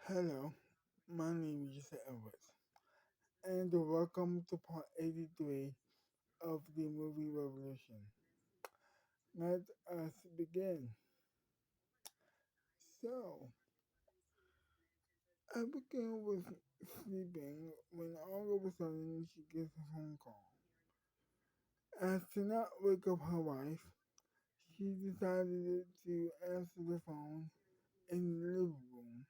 Hello, my name is Elvis, and welcome to part 83 of the movie Revolution. Let us begin. So, I began with sleeping when all of a sudden she gets a phone call. As to not wake up her wife, she decided to answer the phone in the living room.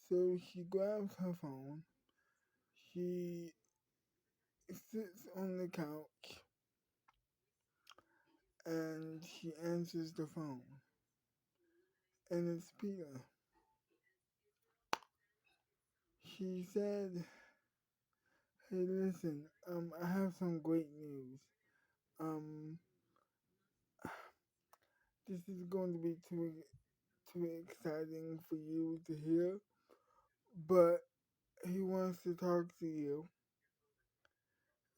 So she grabs her phone, she sits on the couch, and she answers the phone. And it's Peter. She said, "Hey, listen, I have some great news. Um, this is going to be too exciting for you to hear, but he wants to talk to you."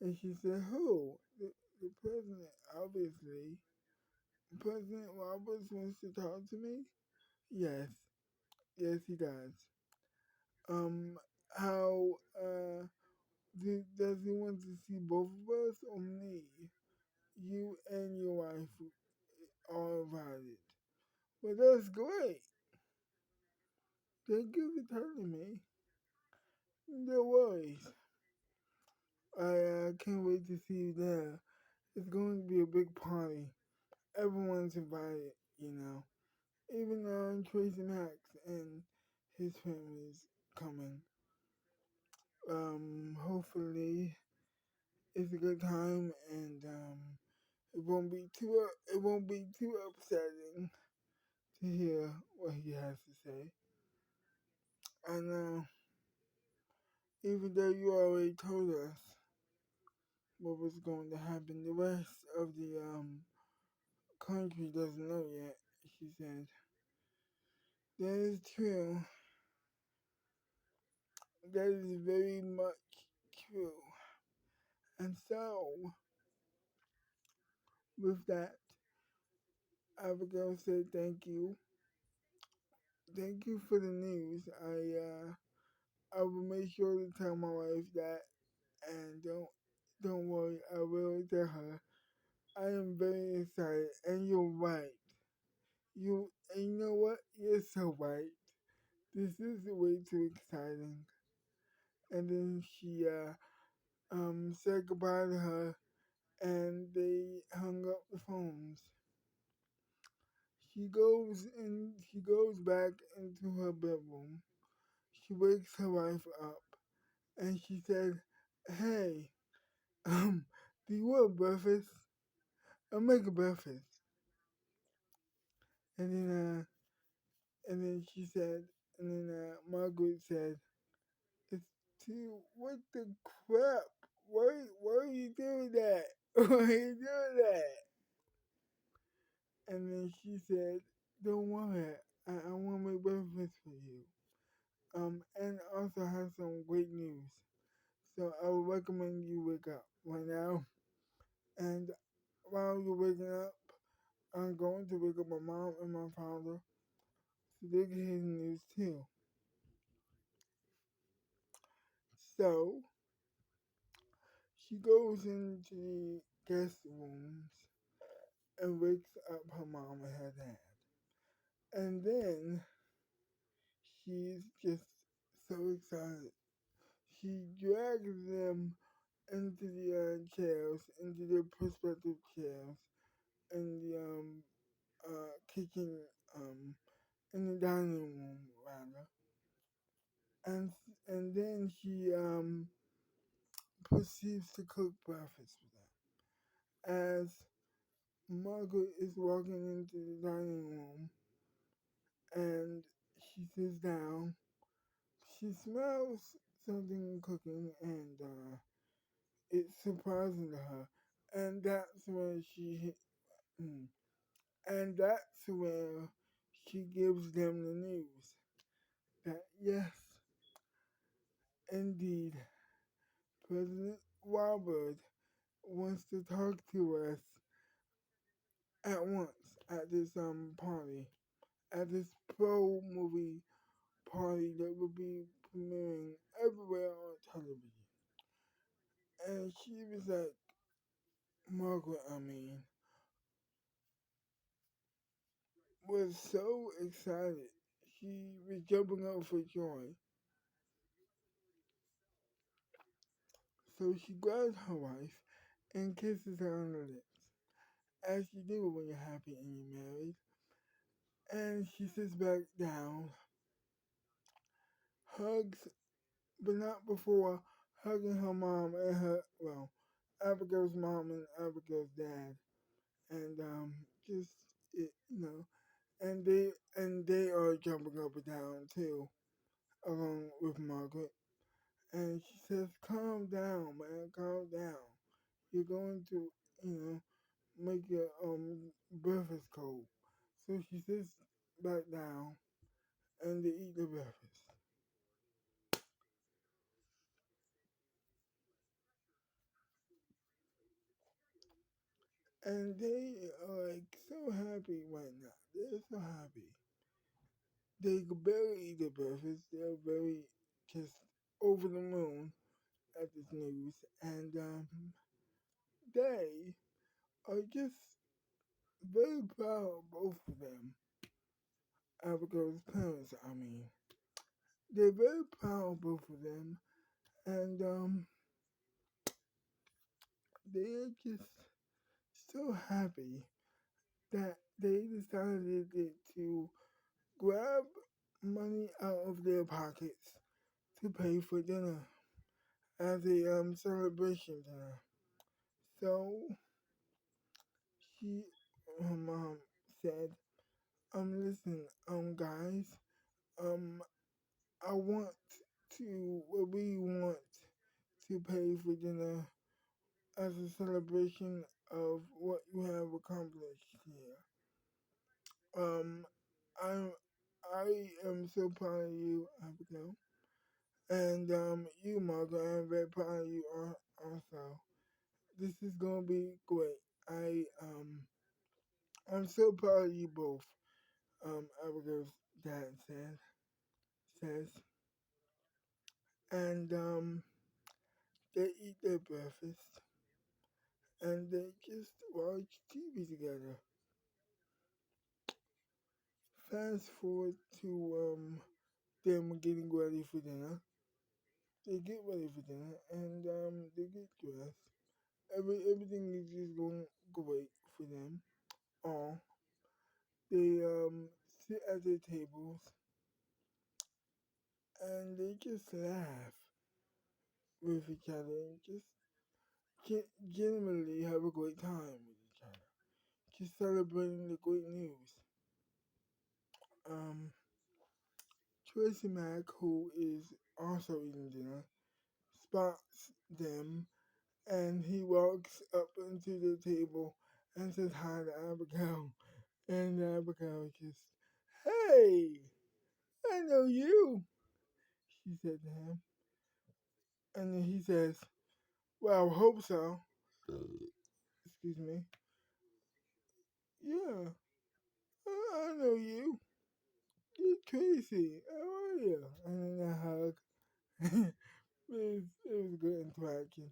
And she said, "Who? The president, obviously. President Roberts wants to talk to me? Yes, yes, he does. Um, how, does he want to see both of us or me? You and your wife are invited." Well, that's great. Thank you for telling me. No worries. I can't wait to see you there. It's going to be a big party. Everyone's invited. Even Tracy Max and his family's coming. Hopefully it's a good time and it won't be too upsetting to hear what he has to say. And even though you already told us what was going to happen, the rest of the country doesn't know yet, she said. That is true. That is very much true. And so, with that, Abigail said thank you. Thank you for the news. I will make sure to tell my wife that, and don't worry, I will tell her. I am very excited, and you're right. And you know what? You're so right. This is way too exciting. And then she said goodbye to her, and they hung up the phones. She goes back into her bedroom. She wakes her wife up, and she said, "Hey, do you want breakfast? I'll make a breakfast." And then she said, and then Margaret said, "It's too. What the crap? Why are you doing that? Why are you doing that?" And then she said, "Don't worry, I want to make breakfast for you. And also have some great news. So I would recommend you wake up right now. And while you're waking up, I'm going to wake up my mom and my father so they can hear the news too." So she goes into the guest rooms and wakes up her mom and her dad. And then she's just so excited. She drags them into the chairs, into their prospective chairs, in the kitchen, um, in the dining room rather, and then she proceeds to cook breakfast for them. As Margaret is walking into the dining room and she sits down, she smells something cooking and it's surprising to her. And that's when mm, and that's where she gives them the news that yes, indeed, President Robert wants to talk to us at once at this party, at this pro movie party that will be premiering everywhere on television. And she was like, Margaret, was so excited. She was jumping up for joy. So she grabs her wife and kisses her on the lips, as you do when you're happy and you're married. And she sits back down, hugs, but not before hugging her mom and Abigail's mom and Abigail's dad. And just, and they are jumping up and down too, along with Margaret. And she says, calm down, man, calm down. You're going to, you know, make your breakfast cold. So she sits back down and they eat the breakfast. And they are like so happy right now. They're so happy. They could barely eat the breakfast. They're very just over the moon at this news. And they are just very proud of both of them. Abigail's parents, they're very proud of both of them. And they're just so happy that they decided to grab money out of their pockets to pay for dinner as a celebration dinner. So she, her mom said, listen, guys, um, I want we want to pay for dinner as a celebration of what you have accomplished here. Um, I'm, I am so proud of you, Abigail. And you, Margaret, I'm very proud of you also. This is gonna be great. I'm so proud of you both. Abigail's dad says, and they eat their breakfast and they just watch TV together. Fast forward to them getting ready for dinner. They get ready for dinner and they get dressed. Everything is just going great for them. All they sit at their tables and they just laugh with each other and just genuinely have a great time with each other. Just celebrating the great news. Um, Tracy Mack, who is also eating dinner, spots them and he walks up into the table and says hi to Abigail. And Abigail just, hey, I know you, she said to him. And then he says, well, I hope so. Excuse me. Yeah, I know you. You're Tracy. How are you? And then a hug. It was a good interaction.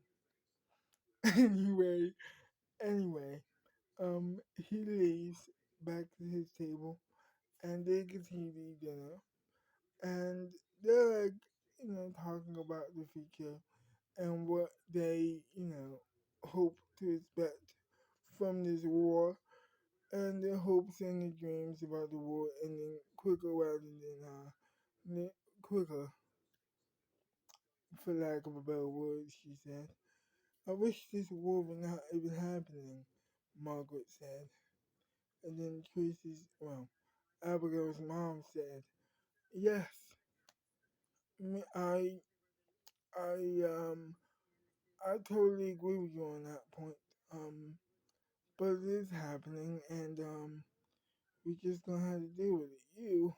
anyway, anyway, he leaves back to his table and they continue to eat dinner. And they're like, talking about the future and what they, hope to expect from this war and their hopes and their dreams about the war ending quicker rather than quicker, for lack of a better word, she said. I wish this war were not even happening, Margaret said. And then Abigail's mom said, yes, me- I, um, I totally agree with you on that point. Um, but it is happening, and we just gonna have to deal with it. You,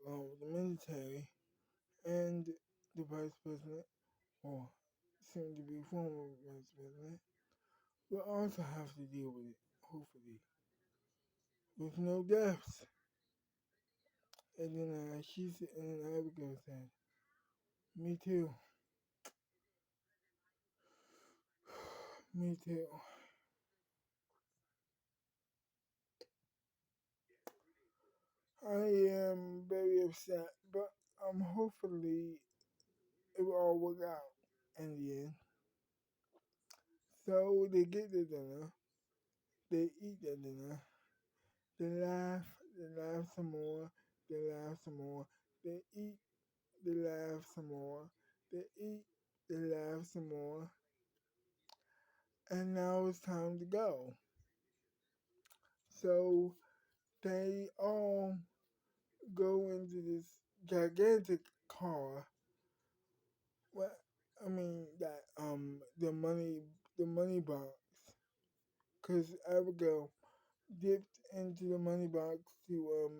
along with the military and the vice president, or soon to be former vice president, will also have to deal with it. Hopefully, with no deaths. And then and then Abigail said, "Me too, me too." I am very upset, but hopefully it will all work out in the end. So they get the dinner, they eat the dinner, they laugh some more, they laugh some more, they eat, they laugh some more, they eat, they laugh some more, and now it's time to go. So they all go into this gigantic car. Well, I mean that the money box, cause Abigail dipped into the money box to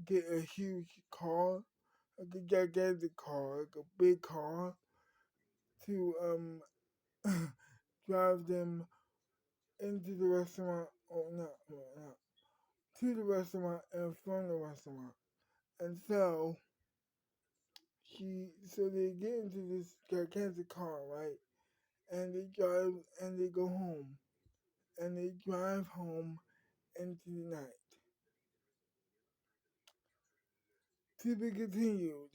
get a huge car, like a gigantic car, like a big car, to drive them into the restaurant, or not, to the restaurant and from the restaurant. And so they get into this gigantic car, right? And they drive and they go home. And they drive home into the night. To be continued.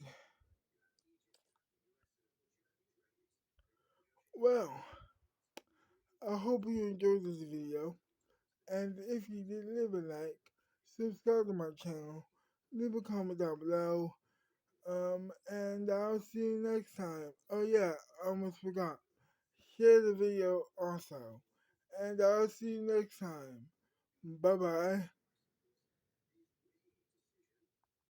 Well, I hope you enjoyed this video. And if you did, leave a like, subscribe to my channel, leave a comment down below. And I'll see you next time. Oh yeah, I almost forgot. Share the video also. And I'll see you next time. Bye bye.